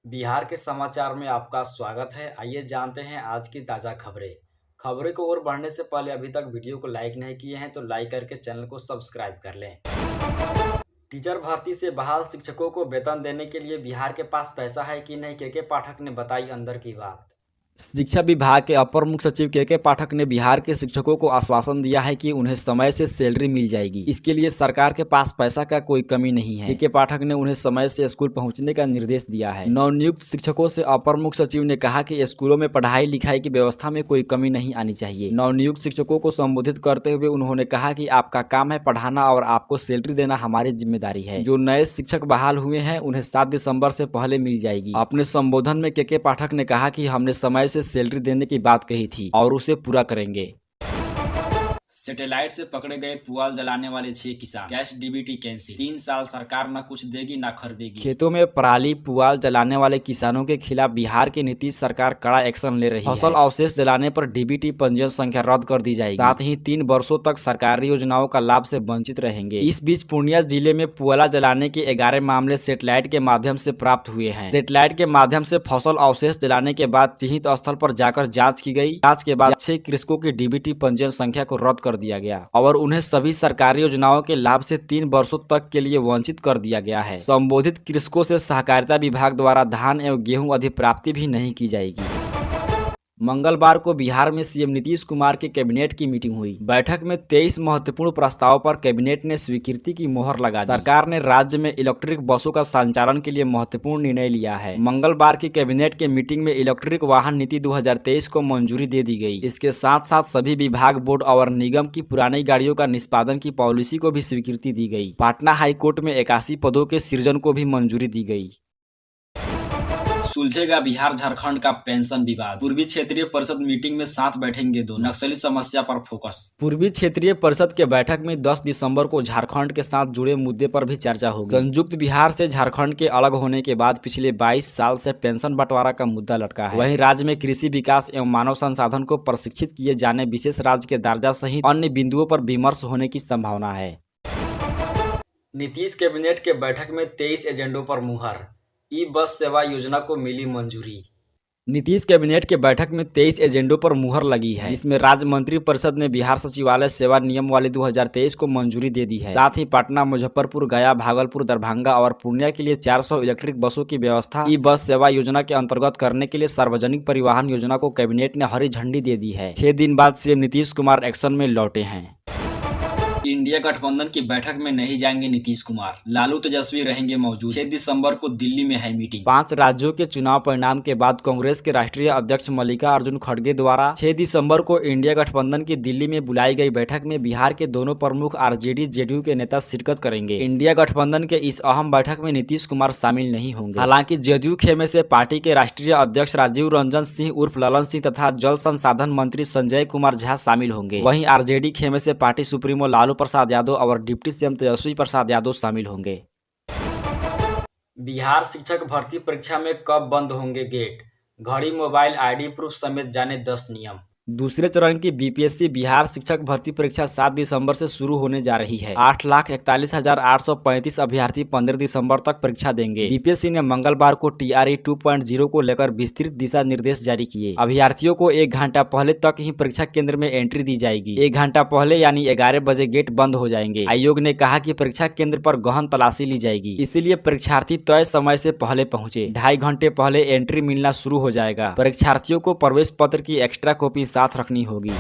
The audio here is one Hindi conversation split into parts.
बिहार के समाचार में आपका स्वागत है। आइए जानते हैं आज की ताज़ा खबरें। खबरें को और बढ़ने से पहले अभी तक वीडियो को लाइक नहीं किए हैं तो लाइक करके चैनल को सब्सक्राइब कर लें। टीचर भर्ती से बहाल शिक्षकों को वेतन देने के लिए बिहार के पास पैसा है कि नहीं, के पाठक ने बताई अंदर की बात। शिक्षा विभाग के अपर मुख्य सचिव के पाठक ने बिहार के शिक्षकों को आश्वासन दिया है कि उन्हें समय से सैलरी मिल जाएगी। इसके लिए सरकार के पास पैसा का कोई कमी नहीं है। के पाठक ने उन्हें समय से स्कूल पहुंचने का निर्देश दिया है। नवनियुक्त शिक्षकों से अपर मुख्य सचिव ने कहा कि स्कूलों में पढ़ाई लिखाई की व्यवस्था में कोई कमी नहीं आनी चाहिए। नवनियुक्त शिक्षकों को संबोधित करते हुए उन्होंने कहा कि आपका काम है पढ़ाना और आपको सैलरी देना हमारी जिम्मेदारी है। जो नए शिक्षक बहाल हुए हैं उन्हें 7 दिसंबर से पहले मिल जाएगी। अपने संबोधन में के पाठक ने कहा कि हमने समय से सैलरी देने की बात कही थी और उसे पूरा करेंगे। सैटेलाइट से पकड़े गए पुआल जलाने वाले 6 किसान, गैस डीबीटी कैंसिल। 3 साल सरकार न कुछ देगी न खरीदेगी। खेतों में पराली पुआल जलाने वाले किसानों के खिलाफ बिहार की नीतीश सरकार कड़ा एक्शन ले रही है। फसल अवशेष जलाने पर डीबीटी पंजीयन संख्या रद्द कर दी जाएगी। साथ ही 3 वर्षों तक सरकारी योजनाओं का लाभ से वंचित रहेंगे। इस बीच पूर्णिया जिले में पुआला जलाने के 11 मामले सैटेलाइट के माध्यम से प्राप्त हुए हैं। सैटेलाइट के माध्यम से फसल अवशेष जलाने के बाद चिन्हित स्थल पर जाकर जाँच की गयी। जाँच के बाद 6 कृषकों की डीबीटी पंजीयन संख्या को रद्द कर दिया गया और उन्हें सभी सरकारी योजनाओं के लाभ से 3 वर्षों तक के लिए वंचित कर दिया गया है। संबोधित कृषकों से सहकारिता विभाग द्वारा धान एवं गेहूं अधिप्राप्ति भी नहीं की जाएगी। मंगलवार को बिहार में सीएम नीतीश कुमार के कैबिनेट की मीटिंग हुई। बैठक में 23 महत्वपूर्ण प्रस्तावों पर कैबिनेट ने स्वीकृति की मोहर लगा दी। सरकार ने राज्य में इलेक्ट्रिक बसों का संचालन के लिए महत्वपूर्ण निर्णय लिया है। मंगलवार की कैबिनेट के मीटिंग में इलेक्ट्रिक वाहन नीति 2023 को मंजूरी दे दी गई। इसके साथ साथ सभी विभाग, बोर्ड और निगम की पुरानी गाड़ियों का निष्पादन की पॉलिसी को भी स्वीकृति दी गई। पटना हाईकोर्ट में 81 पदों के सृजन को भी मंजूरी दी गई। सुलझेगा बिहार झारखंड का पेंशन विवाद। पूर्वी क्षेत्रीय परिषद मीटिंग में साथ बैठेंगे दो, नक्सली समस्या पर फोकस। पूर्वी क्षेत्रीय परिषद के बैठक में 10 दिसंबर को झारखंड के साथ जुड़े मुद्दे पर भी चर्चा होगी। संयुक्त बिहार से झारखंड के अलग होने के बाद पिछले 22 साल से पेंशन बंटवारा का मुद्दा लटका है। वहीं राज्य में कृषि विकास एवं मानव संसाधन को प्रशिक्षित किए जाने, विशेष राज्य के दर्जा सहित अन्य बिंदुओं पर विमर्श होने की संभावना है। नीतीश कैबिनेट के बैठक में 23 एजेंडों पर मुहर। ई बस सेवा योजना को मिली मंजूरी। नीतीश कैबिनेट के बैठक में 23 एजेंडों पर मुहर लगी है, जिसमें राज्य मंत्री परिषद ने बिहार सचिवालय सेवा नियम वाले 2023 को मंजूरी दे दी है। साथ ही पटना, मुजफ्फरपुर, गया, भागलपुर, दरभंगा और पूर्णिया के लिए 400 इलेक्ट्रिक बसों की व्यवस्था ई बस सेवा योजना के अंतर्गत करने के लिए सार्वजनिक परिवहन योजना को कैबिनेट ने हरी झंडी दे दी है। 6 दिन बाद सीएम नीतीश कुमार एक्शन में लौटे हैं। इंडिया गठबंधन की बैठक में नहीं जाएंगे नीतीश कुमार, लालू तेजस्वी रहेंगे मौजूद। 6 दिसंबर को दिल्ली में है मीटिंग। 5 राज्यों के चुनाव परिणाम के बाद कांग्रेस के राष्ट्रीय अध्यक्ष मल्लिकार्जुन खड़गे द्वारा 6 दिसंबर को इंडिया गठबंधन की दिल्ली में बुलाई गई बैठक में बिहार के दोनों प्रमुख आरजेडी जेडीयू के नेता शिरकत करेंगे। इंडिया गठबंधन के इस अहम बैठक में नीतीश कुमार शामिल नहीं होंगे। हालांकि जेडीयू खेमे से पार्टी के राष्ट्रीय अध्यक्ष राजीव रंजन सिंह उर्फ ललन सिंह तथा जल संसाधन मंत्री संजय कुमार झा शामिल होंगे। वहीं आरजेडी खेमे से पार्टी सुप्रीमो लालू प्रसाद यादव और डिप्टी सीएम तेजस्वी प्रसाद यादव शामिल होंगे। बिहार शिक्षक भर्ती परीक्षा में कब बंद होंगे गेट, घड़ी, मोबाइल आईडी प्रूफ समेत जाने 10 नियम। दूसरे चरण की बीपीएससी बिहार शिक्षक भर्ती परीक्षा 7 दिसंबर से शुरू होने जा रही है। 8,41,835 अभ्यर्थी 15 दिसंबर तक परीक्षा देंगे। बीपीएससी ने मंगलवार को टीआरई 2.0 को लेकर विस्तृत दिशा निर्देश जारी किए। अभ्यर्थियों को 1 घंटा पहले तक ही परीक्षा केंद्र में एंट्री दी जाएगी। 1 घंटा पहले यानी 11 बजे गेट बंद हो जाएंगे। आयोग ने कहा कि परीक्षा केंद्र पर गहन तलाशी ली जाएगी, इसलिए परीक्षार्थी तय समय से पहले पहुंचे। 2.5 घंटे पहले एंट्री मिलना शुरू हो जाएगा। परीक्षार्थियों को प्रवेश पत्र की एक्स्ट्रा कॉपी साथ रखनी होगी।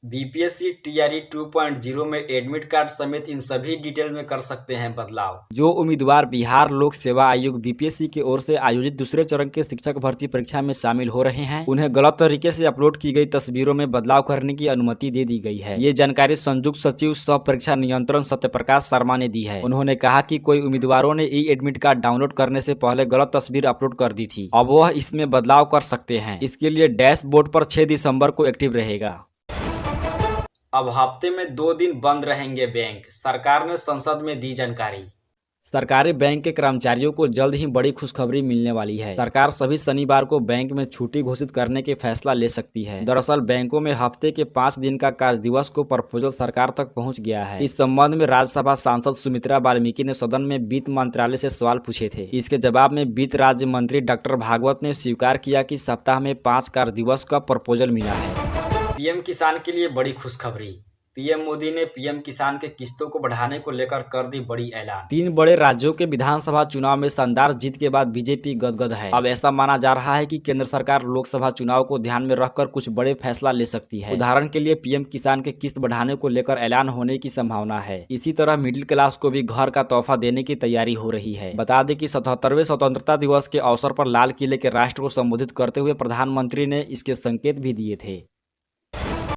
बीपीएससी टीआरई 2.0 में एडमिट कार्ड समेत इन सभी डिटेल में कर सकते हैं बदलाव। जो उम्मीदवार बिहार लोक सेवा आयोग बीपीएससी की ओर से आयोजित दूसरे चरण के शिक्षक भर्ती परीक्षा में शामिल हो रहे हैं, उन्हें गलत तरीके से अपलोड की गई तस्वीरों में बदलाव करने की अनुमति दे दी गई है। ये जानकारी संयुक्त सचिव सह परीक्षा नियंत्रण सत्यप्रकाश शर्मा ने दी है। उन्होंने कहा कि कोई उम्मीदवारों ने ई एडमिट कार्ड डाउनलोड करने से पहले गलत तस्वीर अपलोड कर दी थी, अब वह इसमें बदलाव कर सकते हैं। इसके लिए डैशबोर्ड पर 6 दिसंबर को एक्टिव रहेगा। अब हफ्ते में 2 दिन बंद रहेंगे बैंक, सरकार ने संसद में दी जानकारी। सरकारी बैंक के कर्मचारियों को जल्द ही बड़ी खुशखबरी मिलने वाली है। सरकार सभी शनिवार को बैंक में छुट्टी घोषित करने के फैसला ले सकती है। दरअसल बैंकों में हफ्ते के 5 दिन का कार्य दिवस को प्रपोजल सरकार तक पहुंच गया है। इस संबंध में राज्यसभा सांसद सुमित्रा वाल्मीकि ने सदन में वित्त मंत्रालय से सवाल पूछे थे। इसके जवाब में वित्त राज्य मंत्री डॉक्टर भागवत ने स्वीकार किया कि सप्ताह में 5 कार्य दिवस का प्रपोजल मिला है। पीएम किसान के लिए बड़ी खुशखबरी। पीएम मोदी ने पीएम किसान के किस्तों को बढ़ाने को लेकर कर दी बड़ी ऐलान। 3 बड़े राज्यों के विधानसभा चुनाव में शानदार जीत के बाद बीजेपी गदगद है। अब ऐसा माना जा रहा है कि केंद्र सरकार लोकसभा चुनाव को ध्यान में रखकर कुछ बड़े फैसला ले सकती है। उदाहरण के लिए पीएम किसान के किस्त बढ़ाने को लेकर ऐलान होने की संभावना है। इसी तरह मिडिल क्लास को भी घर का तोहफा देने की तैयारी हो रही है। बता दें कि 77वें स्वतंत्रता दिवस के अवसर पर लाल किले के राष्ट्र को संबोधित करते हुए प्रधानमंत्री ने इसके संकेत भी दिए थे।